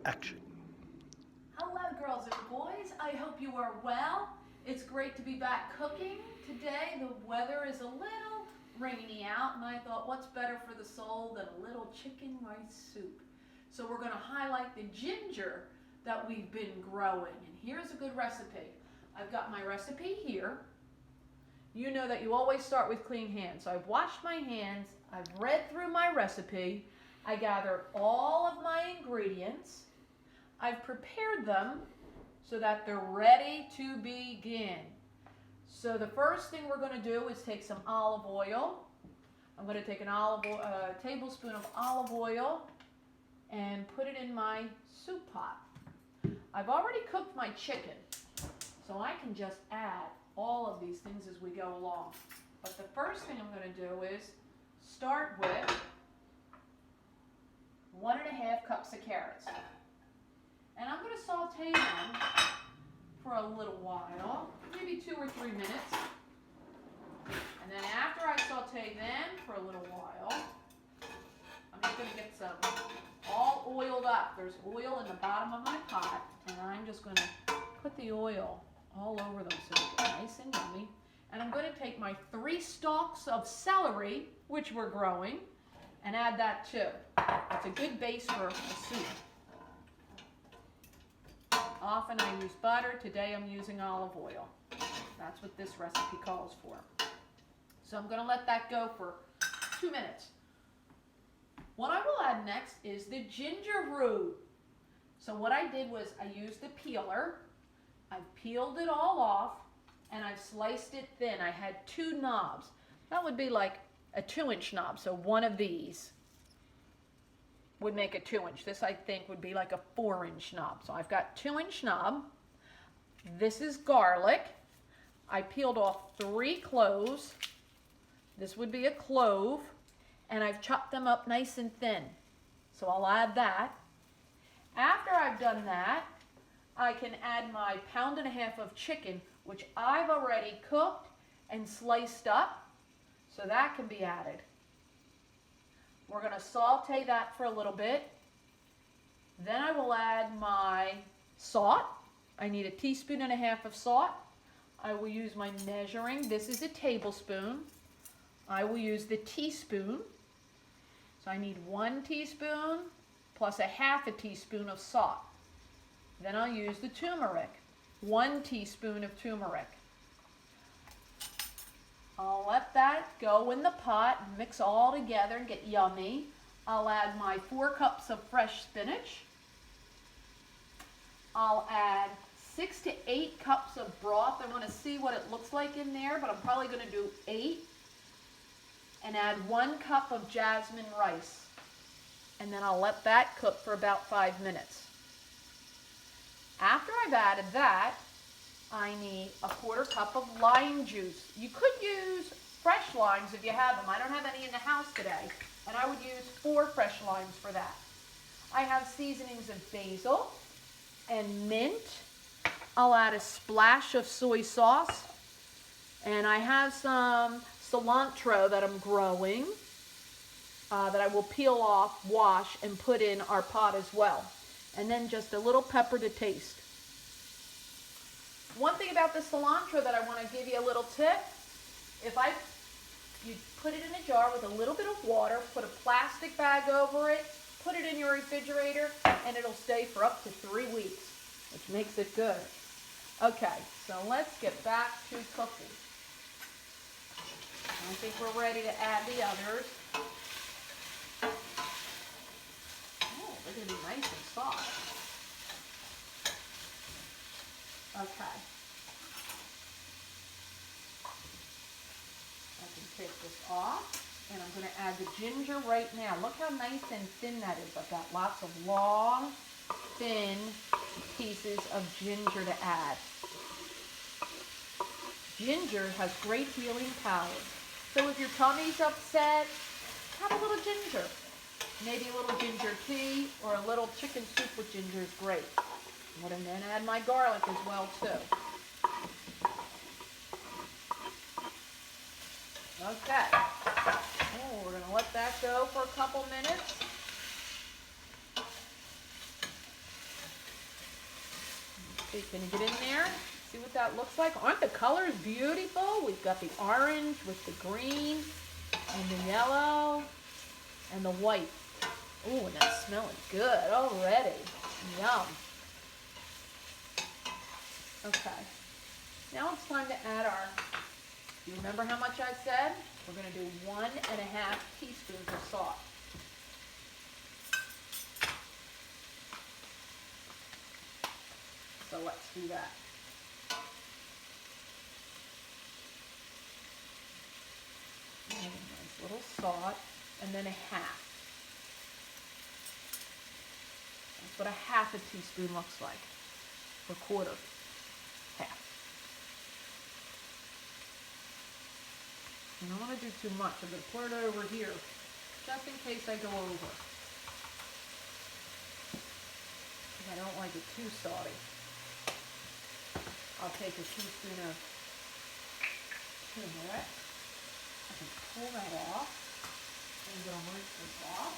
Action. Hello, girls and boys. I hope you are well. It's great to be back cooking. Today, the weather is a little rainy out, and I thought, what's better for the soul than a little chicken rice soup? So we're going to highlight the ginger that we've been growing. And here's a good recipe. I've got my recipe here. You know that you always start with clean hands. So I've washed my hands. I've read through my recipe. I gathered all of my ingredients. I've prepared them so that they're ready to begin. So the first thing we're going to do is take some olive oil. I'm going to take a tablespoon of olive oil and put it in my soup pot. I've already cooked my chicken, so I can just add all of these things as we go along. But the first thing I'm going to do is start with 1.5 cups of carrots. And I'm going to saute them for a little while, maybe 2 or 3 minutes. And then after I saute them for a little while, I'm just going to get some all oiled up. There's oil in the bottom of my pot, and I'm just going to put the oil all over them so they get nice and yummy. And I'm going to take my 3 stalks of celery, which we're growing, and add that too. It's a good base for a soup. Often I use butter. Today I'm using olive oil. That's what this recipe calls for. So I'm going to let that go for 2 minutes. What I will add next is the ginger root. So what I did was I used the peeler. I've peeled it all off and I've sliced it thin. I had 2 knobs. That would be like a 2-inch knob. So one of these would make a 2-inch. This, I think, would be like a 4-inch knob. So I've got 2-inch knob. This is garlic. I peeled off 3 cloves. This would be a clove. And I've chopped them up nice and thin. So I'll add that. After I've done that, I can add my 1.5 pounds of chicken, which I've already cooked and sliced up. So that can be added. We're going to saute that for a little bit. Then I will add my salt. I need 1.5 teaspoons of salt. I will use my measuring. This is a tablespoon. I will use the teaspoon. So I need 1 teaspoon plus 1/2 teaspoon of salt. Then I'll use the turmeric. 1 teaspoon of turmeric. I'll let that go in the pot and mix all together and get yummy. I'll add my 4 cups of fresh spinach. I'll add 6 to 8 cups of broth. I want to see what it looks like in there, but I'm probably going to do 8. And add 1 cup of jasmine rice. And then I'll let that cook for about 5 minutes. After I've added that, I need 1/4 cup of lime juice. You could use fresh limes if you have them. I don't have any in the house today, and I would use 4 fresh limes for that. I have seasonings of basil and mint. I'll add a splash of soy sauce, and I have some cilantro that I'm growing that I will peel off, wash, and put in our pot as well. And then just a little pepper to taste. One thing about the cilantro that I want to give you a little tip, you put it in a jar with a little bit of water, put a plastic bag over it, put it in your refrigerator, and it'll stay for up to 3 weeks, which makes it good. Okay, so let's get back to cooking. I think we're ready to add the others. Oh, they're going to be nice and soft. Okay. I can take this off, and I'm going to add the ginger right now. Look how nice and thin that is. I've got lots of long, thin pieces of ginger to add. Ginger has great healing power. So if your tummy's upset, have a little ginger. Maybe a little ginger tea or a little chicken soup with ginger is great. I'm going to then add my garlic as well too. Okay. Oh, we're going to let that go for a couple minutes. see, can you get in there? See what that looks like? Aren't the colors beautiful? We've got the orange with the green and the yellow and the white. Ooh, and that's smelling good already. Yum. Okay. Now it's time to add our, you remember how much I said? We're going to do 1.5 teaspoons of salt. So let's do that. And a nice little salt, and then 1/2. That's what 1/2 teaspoon looks like. Or 1/4. 1/2. I don't want to do too much. I'm going to pour it over here, just in case I go over. I don't like it too salty. I'll take a teaspoon of turmeric. I can pull that off. I'm going to rinse this off.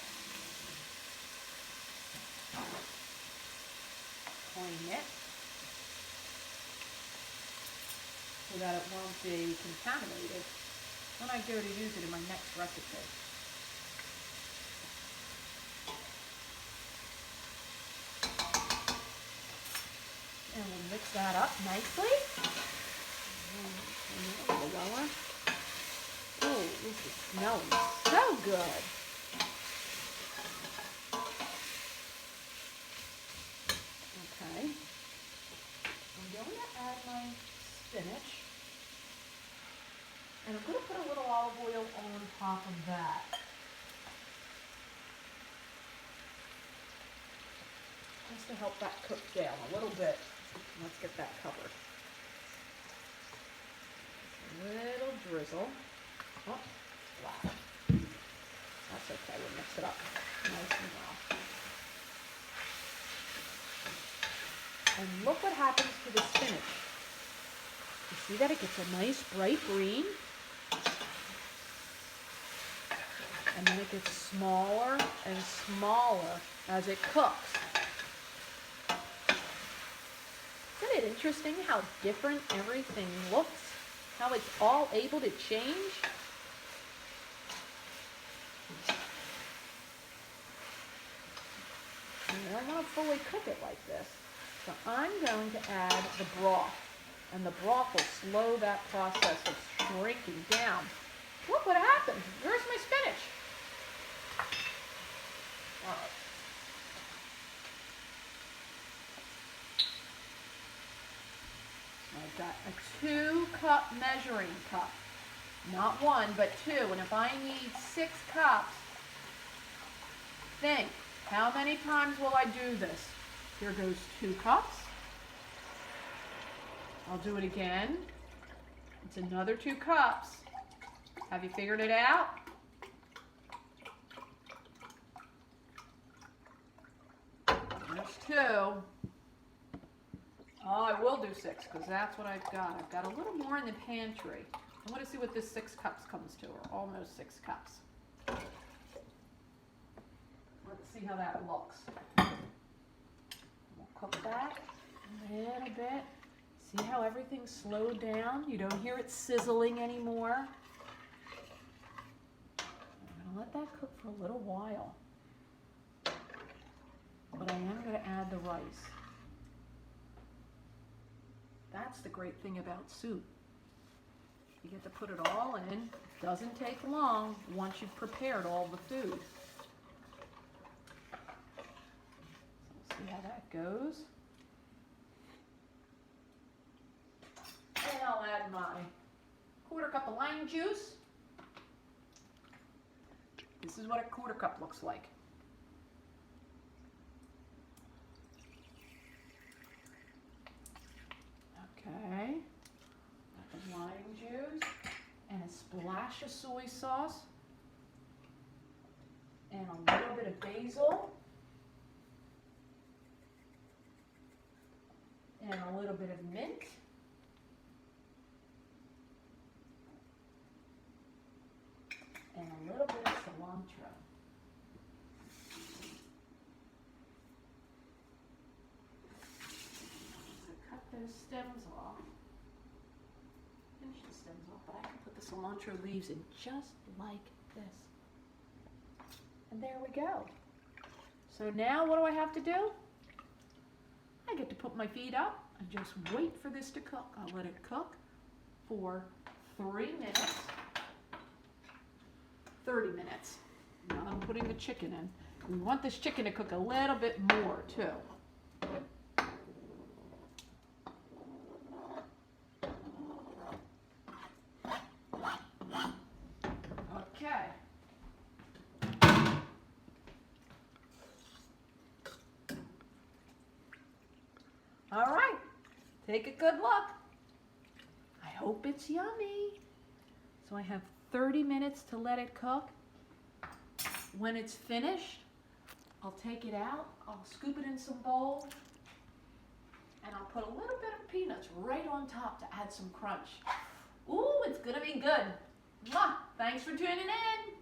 Clean it so that it won't be contaminated when I go to use it in my next recipe. And we'll mix that up nicely. Oh, this is smelling so good. Okay. I'm going to add my spinach. And I'm going to put a little olive oil on top of that. Just to help that cook down a little bit. Let's get that covered. A little drizzle. Oh, wow. That's okay. We'll mix it up nice and well. And look what happens to the spinach. You see that it gets a nice bright green. And then it gets smaller and smaller as it cooks. Isn't it interesting how different everything looks? How it's all able to change? And I don't want to fully cook it like this. So I'm going to add the broth. And the broth will slow that process of shrinking down. Look what happened. Where's my spinach? All right. I've got a 2-cup measuring cup. Not 1, but 2. And if I need 6 cups, think, how many times will I do this? Here goes 2 cups. I'll do it again. It's another 2 cups. Have you figured it out? There's 2. Oh, I will do 6 because that's what I've got. I've got a little more in the pantry. I want to see what this 6 cups comes to, or almost 6 cups. Let's see how that looks. We'll cook that a little bit. See how everything's slowed down? You don't hear it sizzling anymore. I'm going to let that cook for a little while. But I am going to add the rice. That's the great thing about soup. You get to put it all in. It doesn't take long once you've prepared all the food. So we'll see how that goes. And I'll add my 1/4 cup of lime juice. This is what a 1/4 cup looks like. Okay, got the lime juice and a splash of soy sauce and a little bit of basil and a little bit of mint and a little bit of cilantro. those stems off. Finish the stems off, but I can put the cilantro leaves in just like this. And there we go. So now what do I have to do? I get to put my feet up and just wait for this to cook. I'll let it cook for 3 minutes, 30 minutes. Now I'm putting the chicken in. We want this chicken to cook a little bit more too. Okay. All right, take a good look. I hope it's yummy. So I have 30 minutes to let it cook. When it's finished, I'll take it out, I'll scoop it in some bowl, and I'll put a little bit of peanuts right on top to add some crunch. Ooh, it's gonna be good. Mwah! Thanks for tuning in.